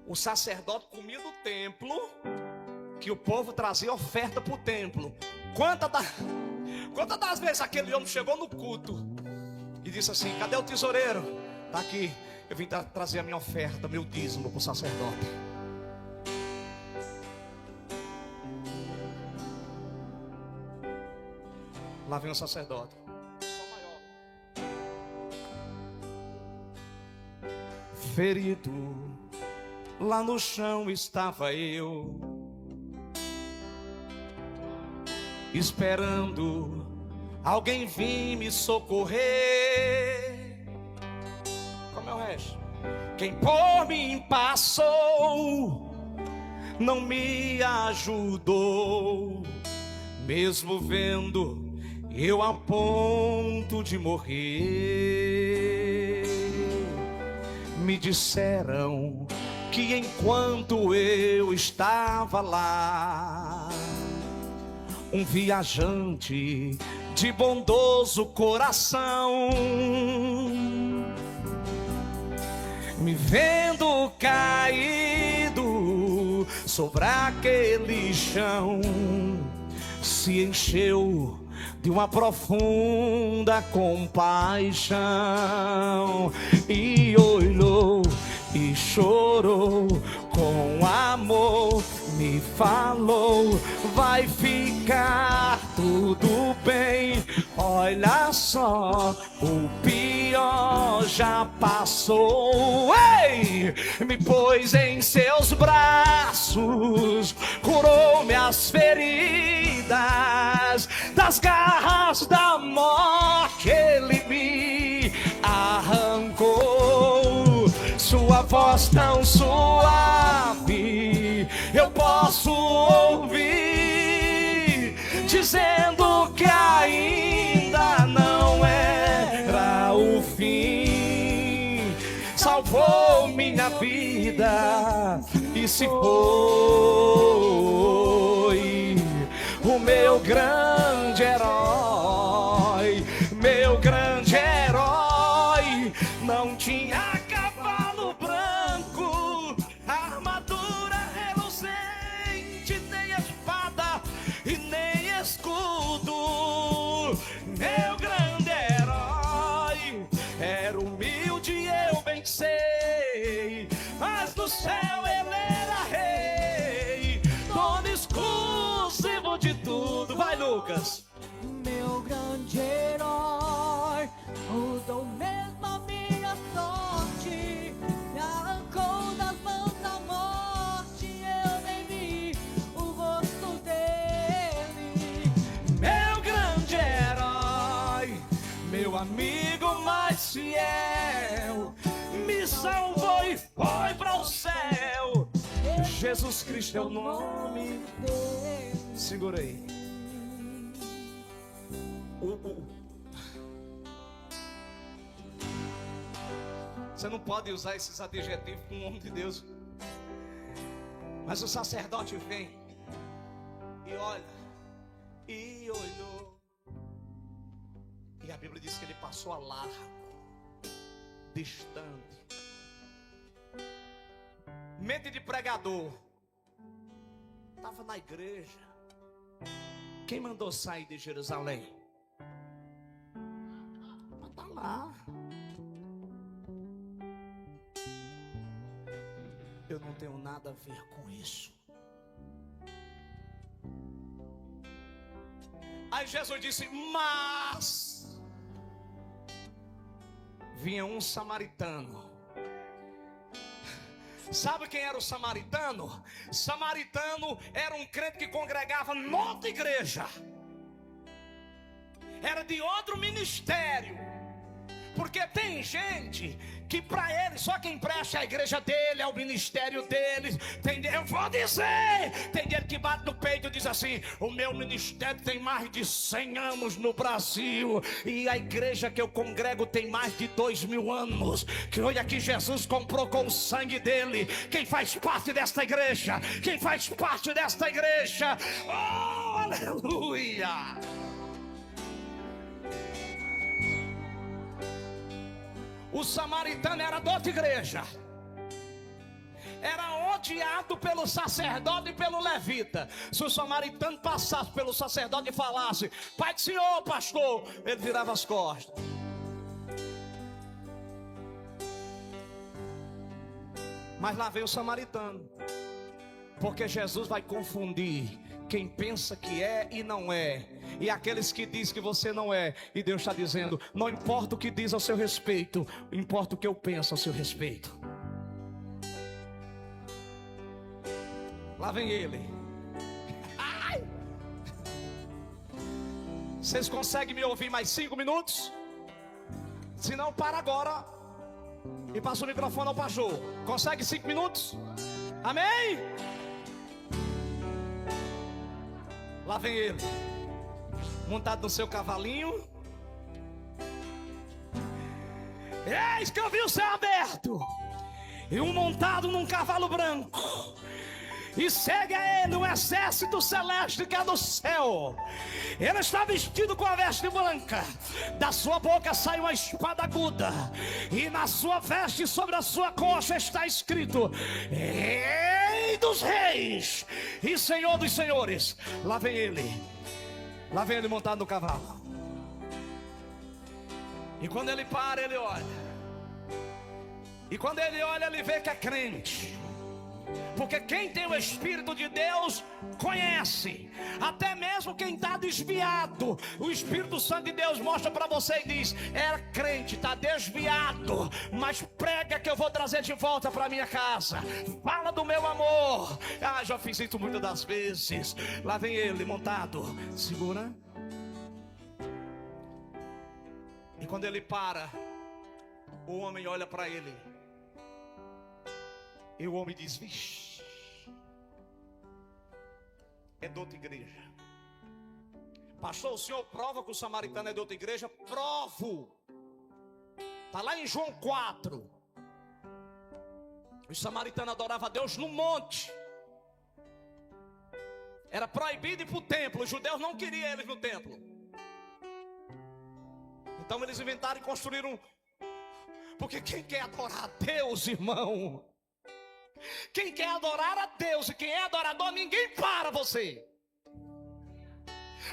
O sacerdote comia no templo, que o povo trazia oferta para o templo. Quantas das vezes aquele homem chegou no culto e disse assim: cadê o tesoureiro? Está aqui, eu vim trazer a minha oferta, meu dízimo para o sacerdote. Lá vem o sacerdote. Ferido, lá no chão estava eu, esperando alguém vir me socorrer. Como é o resto? Quem por mim passou não me ajudou, mesmo vendo eu a ponto de morrer. Me disseram que enquanto eu estava lá, um viajante de bondoso coração, me vendo caído sobre aquele chão, se encheu de uma profunda compaixão e olhou e chorou com amor, me falou: vai ficar tudo bem, olha só, o pior já passou. Ei! Me pôs em seus braços, curou minhas feridas, das garras da morte ele me arrancou. Sua voz tão suave eu posso ouvir, dizendo que ainda não era o fim. Salvou minha vida e se foi o meu grande herói, meu grande herói. Não tinha cavalo branco, armadura reluzente, nem espada e nem escudo. Meu grande herói Senhor de tudo. Vai, Lucas. Meu grande herói usou mesmo a minha sorte, me arrancou das mãos da morte, eu nem vi o rosto dele. Meu grande herói, meu amigo mais fiel, me salvou e foi para o céu. Jesus Cristo é o nome dele. Segura aí. Você não pode usar esses adjetivos com um homem de Deus. Mas o sacerdote vem e olha, e olhou, e a Bíblia diz que ele passou a largo, distante. Mente de pregador. Estava na igreja. Quem mandou sair de Jerusalém? Está lá. Eu não tenho nada a ver com isso. Aí Jesus disse: mas vinha um samaritano. Sabe quem era o samaritano? Samaritano era um crente que congregava noutra igreja. Era de outro ministério. Porque tem gente que para ele só quem presta é a igreja dele, é o ministério dele. Eu vou dizer, tem gente que bate no peito e diz assim: o meu ministério tem mais de 100 anos no Brasil, e a igreja que eu congrego tem mais de 2000 anos, que olha que Jesus comprou com o sangue dele. Quem faz parte desta igreja? Quem faz parte desta igreja? Oh, aleluia! O samaritano era de outra igreja. Era odiado pelo sacerdote e pelo levita. Se o samaritano passasse pelo sacerdote e falasse: Pai do Senhor, pastor, ele virava as costas. Mas lá veio o samaritano. Porque Jesus vai confundir quem pensa que é e não é, e aqueles que dizem que você não é. E Deus está dizendo: não importa o que diz ao seu respeito, importa o que eu penso ao seu respeito. Lá vem ele. Ai! Vocês conseguem me ouvir mais 5 minutos? Se não, para agora e passa o microfone ao pastor. Consegue 5 minutos? Amém? Lá vem ele, montado no seu cavalinho. Eis que eu vi o céu aberto, e um montado num cavalo branco, e segue a ele um exército celeste que é do céu. Ele está vestido com a veste branca, da sua boca sai uma espada aguda, e na sua veste sobre a sua coxa está escrito: Rei dos reis e Senhor dos senhores. Lá vem ele montado no cavalo. E quando ele para, ele olha, e quando ele olha, ele vê que é crente. Porque quem tem o Espírito de Deus conhece, até mesmo quem está desviado. O Espírito Santo de Deus mostra para você e diz: era crente, está desviado, mas prega que eu vou trazer de volta para minha casa. Fala do meu amor. Já fiz isso muitas das vezes. Lá vem ele montado. Segura. E quando ele para, o homem olha para ele, e o homem diz: vixe, é de outra igreja. Pastor, o senhor prova que o samaritano é de outra igreja? Provo. Está lá em João 4. Os samaritanos adoravam a Deus no monte. Era proibido ir para o templo. Os judeus não queriam eles no templo. Então eles inventaram e construíram. Porque quem quer adorar a Deus, irmão, quem quer adorar a Deus e quem é adorador, ninguém para você.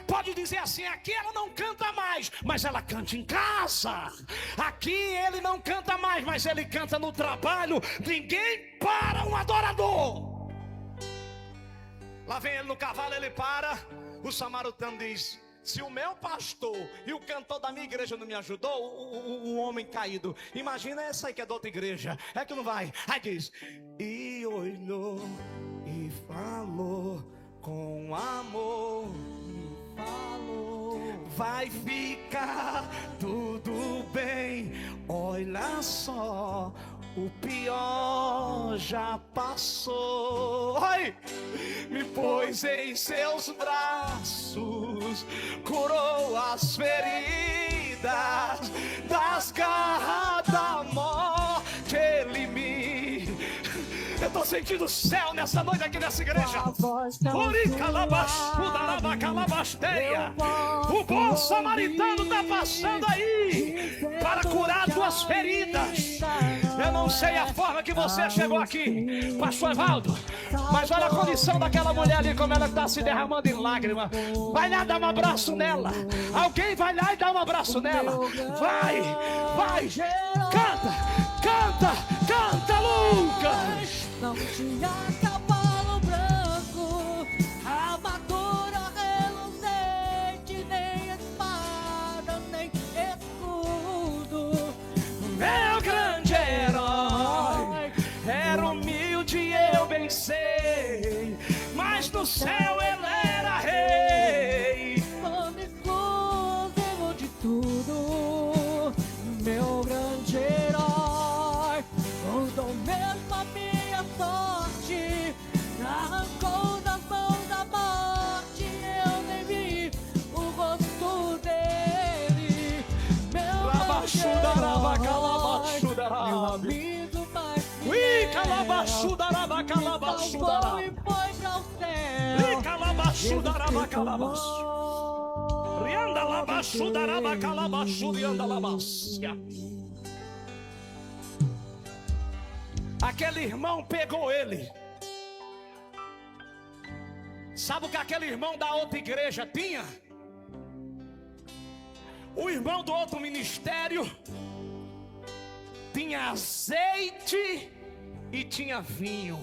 Pode dizer assim: aqui ela não canta mais, mas ela canta em casa. Aqui ele não canta mais, mas ele canta no trabalho. Ninguém para um adorador. Lá vem ele no cavalo, ele para. O samaritano diz: se o meu pastor e o cantor da minha igreja não me ajudou, o homem caído, imagina essa aí que é da outra igreja, é que não vai. Aí diz: e olhou e falou com amor, falou, vai ficar tudo bem, olha só, o pior já passou. Oi! Me pôs em seus braços, curou as feridas das garras da morte. Ele me... Eu tô sentindo o céu nessa noite aqui nessa igreja. O bom samaritano tá passando aí para curar tuas feridas. Eu não sei a forma que você chegou aqui, pastor Evaldo, mas olha a condição daquela mulher ali, como ela está se derramando em lágrimas. Vai lá dar um abraço nela. Alguém vai lá e dá um abraço nela. Vai, vai, canta, canta, canta, Lucas. Não tinha cavalo branco, armadura reluzente, nem espada, nem escudo. Meu grande herói era humilde e eu bem sei, mas no céu ele era rei. Nome exclusivo de tudo, meu grande herói, mudou mesmo a minha sorte, arrancou das mãos da morte, eu nem vi o rosto dele. Meu grande herói, meu amigo mais fiel, salvou e foi para o céu. Aquele irmão pegou ele. Sabe o que aquele irmão da outra igreja tinha? O irmão do outro ministério tinha azeite e tinha vinho.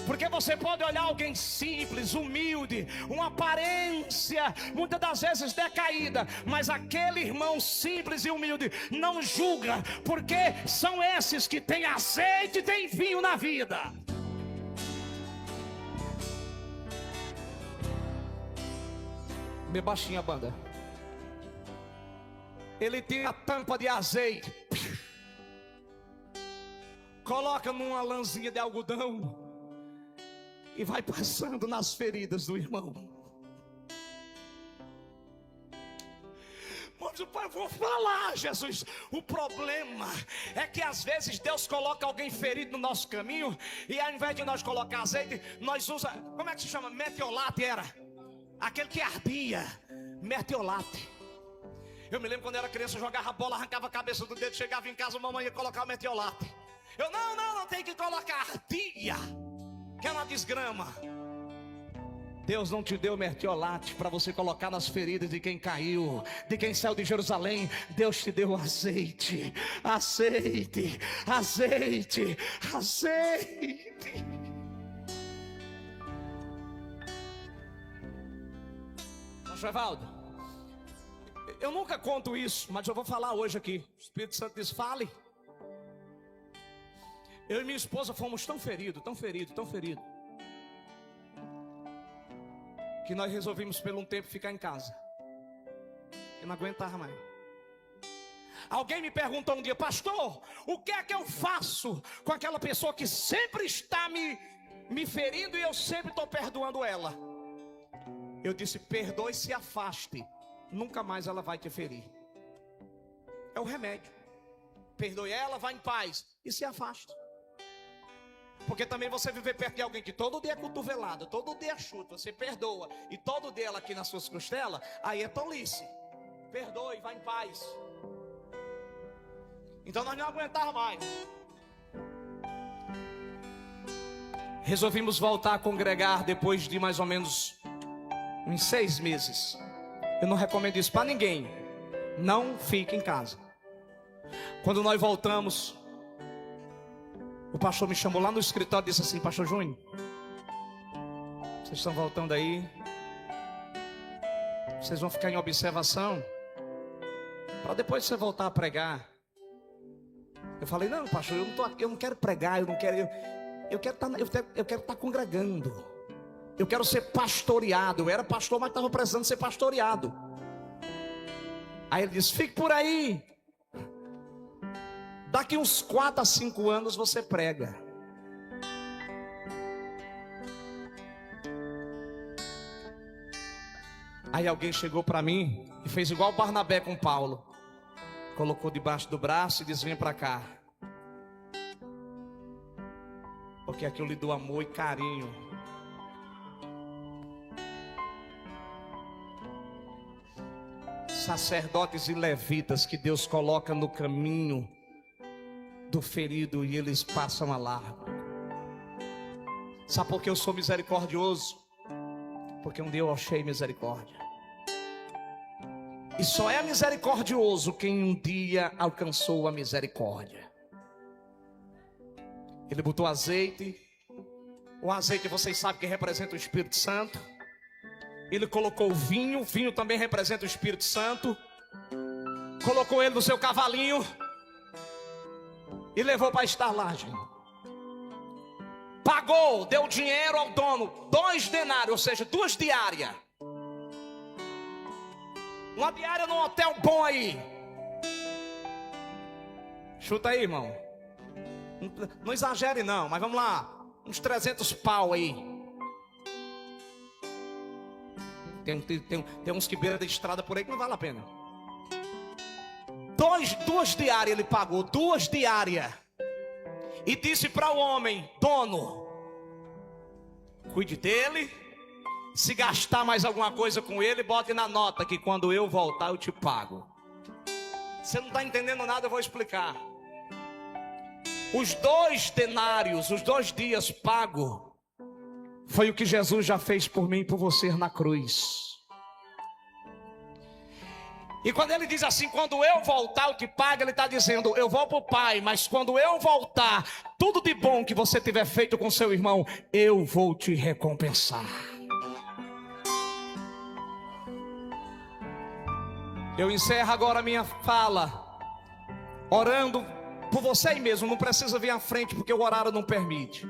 Porque você pode olhar alguém simples, humilde, uma aparência muitas das vezes decaída, mas aquele irmão simples e humilde não julga, porque são esses que têm azeite e têm vinho na vida. Bem baixinha a banda. Ele tem a tampa de azeite, coloca numa lãzinha de algodão e vai passando nas feridas do irmão. Mas eu vou falar, Jesus. O problema é que às vezes Deus coloca alguém ferido no nosso caminho, e ao invés de nós colocar azeite, nós usa, como é que se chama? Metiolate era. Aquele que ardia. Metiolate. Eu me lembro quando eu era criança, eu jogava bola, arrancava a cabeça do dedo, chegava em casa, a mamãe ia colocar o metiolate. Eu, não tem que colocar ardia, que é uma desgrama. Deus não te deu mertiolate para você colocar nas feridas de quem caiu, de quem saiu de Jerusalém. Deus te deu azeite, azeite, azeite, azeite. Pastor Evaldo, eu nunca conto isso, mas eu vou falar hoje aqui. O Espírito Santo diz: fale. Eu e minha esposa fomos tão feridos, que nós resolvimos por um tempo ficar em casa. Eu não aguentava mais. Alguém me perguntou um dia: pastor, o que é que eu faço com aquela pessoa que sempre está me ferindo e eu sempre estou perdoando ela? Eu disse: perdoe e se afaste, nunca mais ela vai te ferir. É o remédio. Perdoe ela, vá em paz e se afaste. Porque também você viver perto de alguém que todo dia é cotovelado, todo dia chuta, você perdoa, e todo dia ela aqui nas suas costelas, aí é tolice. Perdoe, vá em paz. Então nós não aguentávamos mais. Resolvimos voltar a congregar depois de mais ou menos uns 6 meses. Eu não recomendo isso para ninguém. Não fique em casa. Quando nós voltamos, o pastor me chamou lá no escritório e disse assim: pastor Júnior, Vocês estão voltando aí? Vocês vão ficar em observação para depois você voltar a pregar. Eu falei, não, pastor, eu não quero pregar, eu quero estar congregando. Eu quero ser pastoreado. Eu era pastor, mas estava precisando ser pastoreado. Aí ele disse, fique por aí. Daqui uns 4 a 5 anos você prega. Aí alguém chegou para mim e fez igual Barnabé com Paulo. Colocou debaixo do braço e disse, vem para cá. Porque aqui eu lhe dou amor e carinho. Sacerdotes e levitas que Deus coloca no caminho do ferido e eles passam a largo. Sabe por que eu sou misericordioso? Porque um dia eu achei misericórdia. E só é misericordioso quem um dia alcançou a misericórdia. Ele botou azeite. O azeite vocês sabem que representa o Espírito Santo. Ele colocou vinho. Vinho também representa o Espírito Santo. Colocou ele no seu cavalinho e levou para a estalagem. Pagou, deu dinheiro ao dono, 2 denários, ou seja, 2 diárias. Uma diária num hotel bom aí. Chuta aí, irmão. Não exagere não, mas vamos lá. Uns 300 pau aí. Tem uns que beira da estrada por aí que não vale a pena. 2 diárias ele pagou, 2 diárias. E disse para o homem, dono, cuide dele. Se gastar mais alguma coisa com ele, bote na nota que quando eu voltar eu te pago. Você não está entendendo nada, eu vou explicar. Os 2 denários, os 2 dias pago, foi o que Jesus já fez por mim e por você na cruz. E quando ele diz assim, quando eu voltar eu te pago, ele está dizendo, eu vou para o Pai, mas quando eu voltar, tudo de bom que você tiver feito com seu irmão, eu vou te recompensar. Eu encerro agora a minha fala, orando por você aí mesmo, não precisa vir à frente porque o horário não permite.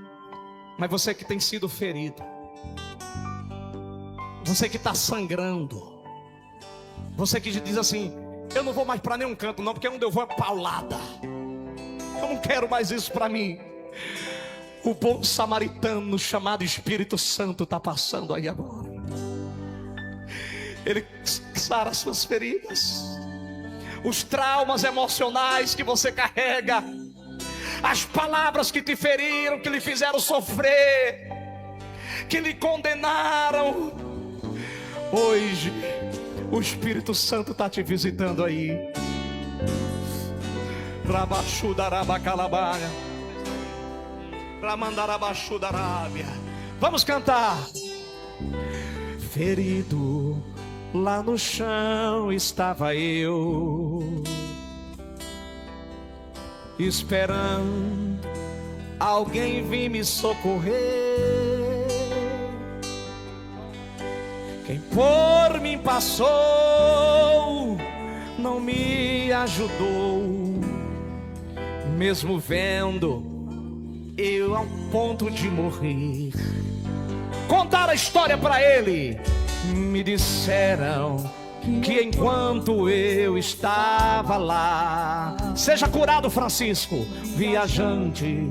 Mas você que tem sido ferido, você que está sangrando, você que diz assim, eu não vou mais para nenhum canto não, porque onde eu vou é paulada. Eu não quero mais isso para mim. O bom samaritano chamado Espírito Santo está passando aí agora. Ele sara as suas feridas, os traumas emocionais que você carrega, as palavras que te feriram, que lhe fizeram sofrer, que lhe condenaram. Hoje o Espírito Santo está te visitando aí. Rabaxudarabacalabaia, Ramandarabaxudarábia. Vamos cantar. Ferido lá no chão estava eu, esperando alguém vir me socorrer. Quem por mim passou não me ajudou, mesmo vendo eu ao ponto de morrer. Contaram a história para ele. Me disseram que enquanto eu estava lá, seja curado, Francisco, viajante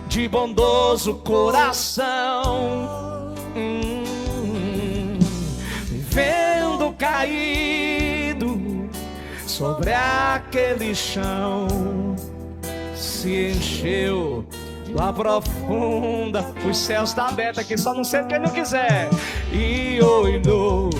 de bondoso coração, vendo caído sobre aquele chão, se encheu lá profunda, os céus estão abertos aqui, só não sei quem não quiser, e olhou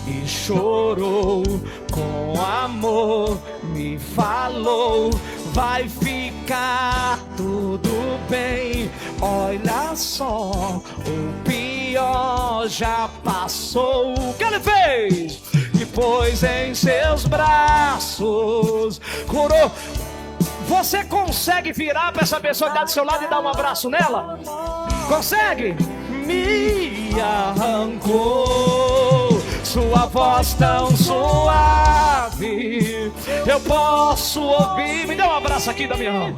e chorou, com amor me falou, vai ficar tudo bem, olha só, o pior já passou. O que ele fez? E pôs em seus braços, curou. Você consegue virar para essa pessoa que está do seu lado e dar um abraço nela? Consegue? Me me arrancou. Sua voz tão suave, eu posso ouvir. Me dê um abraço aqui, Damião.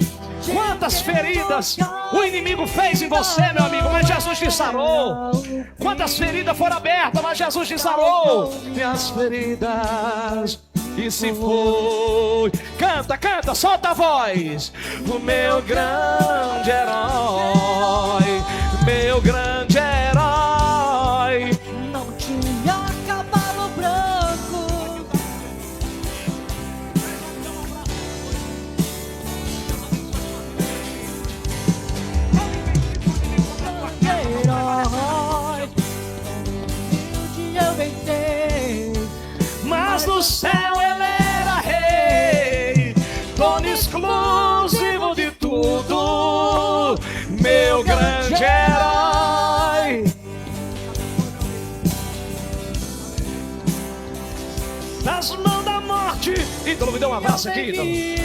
Quantas feridas o inimigo fez em você, meu amigo, mas Jesus te sarou. Quantas feridas foram abertas, mas Jesus te sarou. Minhas feridas, e se foi. Canta, canta, solta a voz. O meu grande herói, meu grande herói. Não tinha cavalo branco, herói. Um dia eu venci, Mas no céu ele era rei, dono exclusivo de tudo, meu grande herói. Das mãos da morte. Ídolo, me dê um abraço aqui, Ídolo. vi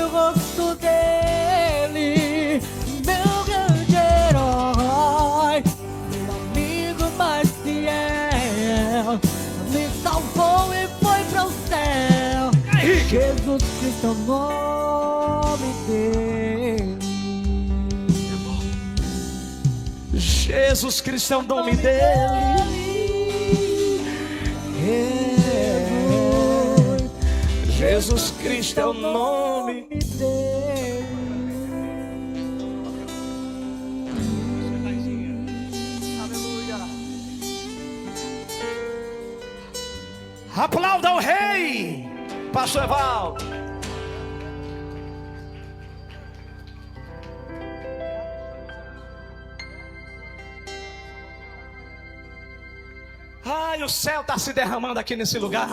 o rosto dele, meu grande herói, meu amigo mais fiel, me salvou e foi para o céu. Jesus Cristo é o nome dele. Jesus Cristo é o nome dele. Jesus Cristo é o nome dele. Aplauda o rei, Pastor Evaldo. Ai, o céu está se derramando aqui nesse lugar.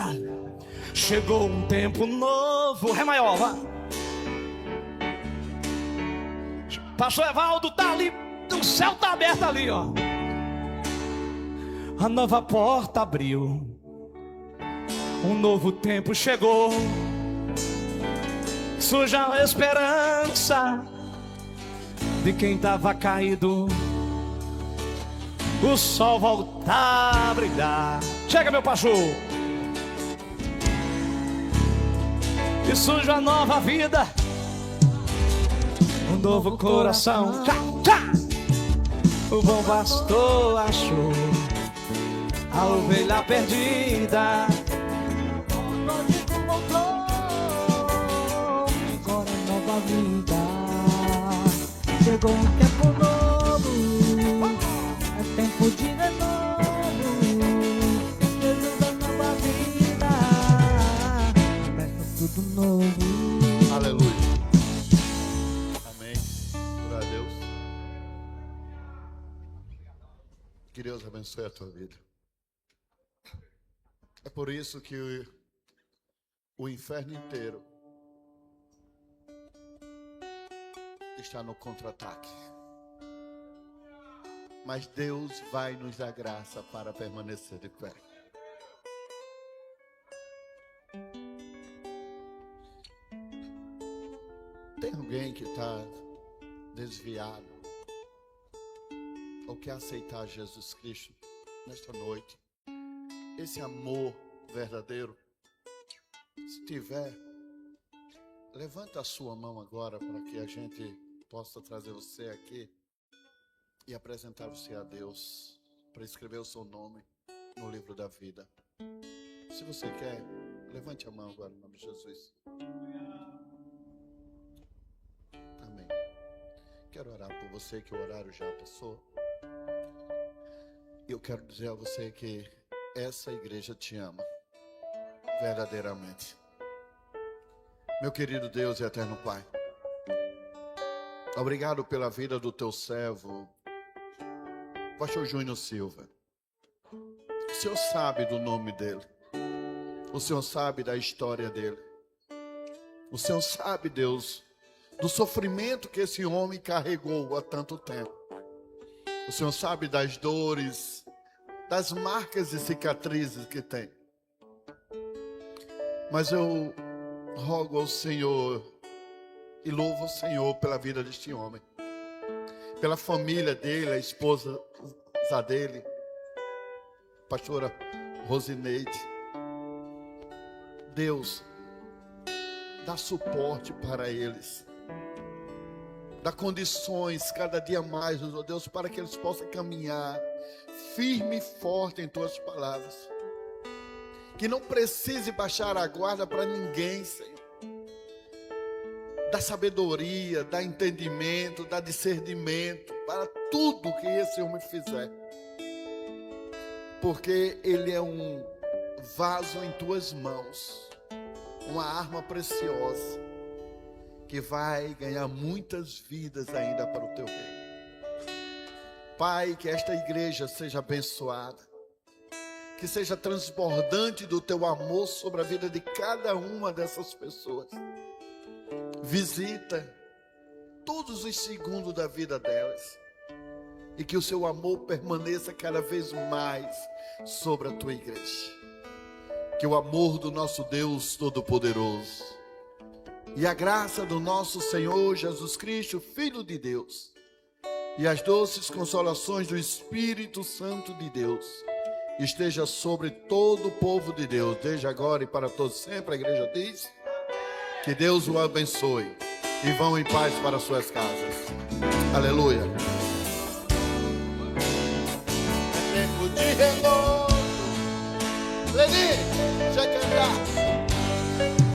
Chegou um tempo novo. Ré maior, vá. Pastor Evaldo tá ali. O céu tá aberto ali, ó. A nova porta abriu. Um novo tempo chegou. Surge a esperança de quem tava caído. O sol voltar a brilhar. Chega, meu pastor. E surge a nova vida, um novo coração. Tchá, tchá. O bom pastor achou a ovelha perdida. Hoje encontrou agora nova vida. Chegou um tempo novo, é tempo de renovo. Jesus da nova vida, começa tudo novo. Aleluia. Amém. Glória a Deus. Que Deus abençoe a tua vida. É por isso que o inferno inteiro está no contra-ataque. Mas Deus vai nos dar graça para permanecer de pé. Tem alguém que está desviado ou quer aceitar Jesus Cristo nesta noite? Esse amor verdadeiro, se tiver, levanta a sua mão agora para que a gente possa trazer você aqui e apresentar você a Deus, para escrever o seu nome no livro da vida. Se você quer, levante a mão agora em nome de Jesus. Amém. Quero orar por você, que o horário já passou. E eu quero dizer a você que essa igreja te ama verdadeiramente. Meu querido Deus e eterno Pai, obrigado pela vida do teu servo, Pastor Júnior Silva. O Senhor sabe do nome dele. O Senhor sabe da história dele. O Senhor sabe, Deus, do sofrimento que esse homem carregou há tanto tempo. O Senhor sabe das dores, das marcas e cicatrizes que tem. Mas eu rogo ao Senhor e louvo ao Senhor pela vida deste homem, pela família dele, a esposa dele, pastora Rosineide. Deus, dá suporte para eles. Dá condições cada dia mais, ó Deus, para que eles possam caminhar firme e forte em tuas palavras. Que não precise baixar a guarda para ninguém, Senhor. Dá sabedoria, dá entendimento, dá discernimento para tudo que esse homem fizer. Porque ele é um vaso em tuas mãos, uma arma preciosa, que vai ganhar muitas vidas ainda para o teu reino. Pai, que esta igreja seja abençoada, que seja transbordante do teu amor sobre a vida de cada uma dessas pessoas. Visita todos os segundos da vida delas, e que o seu amor permaneça cada vez mais sobre a tua igreja. Que o amor do nosso Deus Todo-Poderoso e a graça do nosso Senhor Jesus Cristo, Filho de Deus, e as doces consolações do Espírito Santo de Deus esteja sobre todo o povo de Deus, desde agora e para todos sempre. A igreja diz: que Deus o abençoe e vão em paz para suas casas. Aleluia.